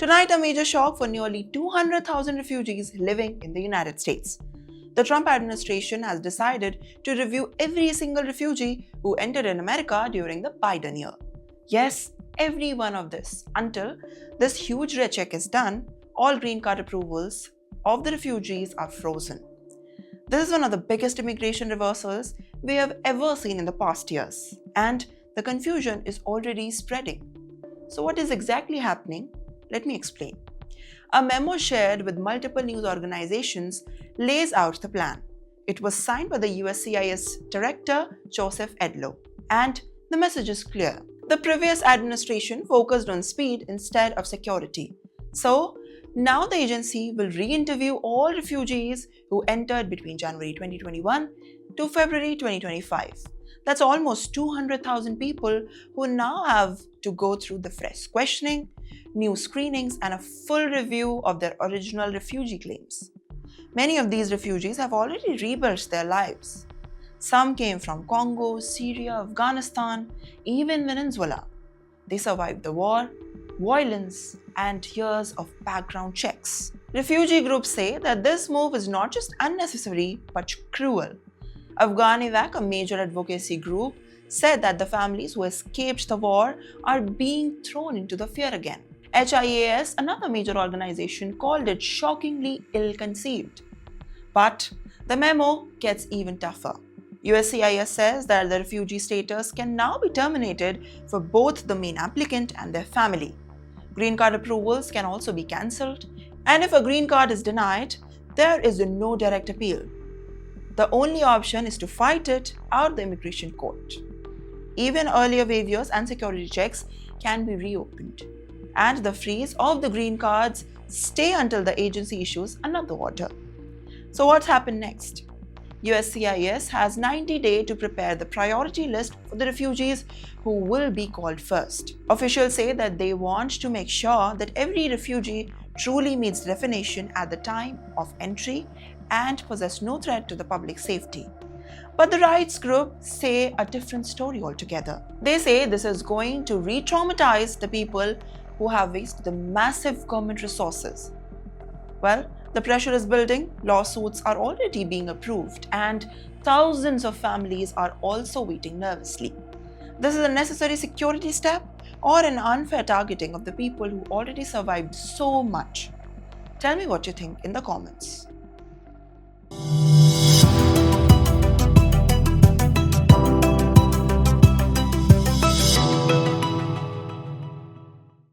Tonight, a major shock for nearly 200,000 refugees living in the United States. The Trump administration has decided to review every single refugee who entered in America during the Biden year. Yes, every one of this, until this huge recheck is done, all green card approvals of the refugees are frozen. This is one of the biggest immigration reversals we have ever seen in the past years, and the confusion is already spreading. So, what is exactly happening? Let me explain. A memo shared with multiple news organizations lays out the plan. It was signed by the USCIS Director Joseph Edlow, and the message is clear. The previous administration focused on speed instead of security. So, now the agency will re-interview all refugees who entered between January 2021 to February 2025. That's almost 200,000 people who now have to go through the fresh questioning, new screenings, and a full review of their original refugee claims. Many of these refugees have already rebuilt their lives. Some came from Congo, Syria, Afghanistan, even Venezuela. They survived the war, violence, and years of background checks. Refugee groups say that this move is not just unnecessary but cruel. Afghan-Evac, a major advocacy group, said that the families who escaped the war are being thrown into the fear again. HIAS, another major organization, called it shockingly ill-conceived. But the memo gets even tougher. USCIS says that the refugee status can now be terminated for both the main applicant and their family. Green card approvals can also be cancelled, and if a green card is denied, there is no direct appeal. The only option is to fight it out the immigration court. Even earlier waivers and security checks can be reopened, and the freeze of the green cards stay until the agency issues another order. So what's happened next? USCIS has 90 days to prepare the priority list for the refugees who will be called first. Officials say that they want to make sure that every refugee truly meets the definition at the time of entry and possess no threat to the public safety. But the rights group say a different story altogether. They say this is going to re-traumatize the people who have wasted the massive government resources. Well, the pressure is building, lawsuits are already being approved, and thousands of families are also waiting nervously. This is a necessary security step or an unfair targeting of the people who already survived so much? Tell me what you think in the comments.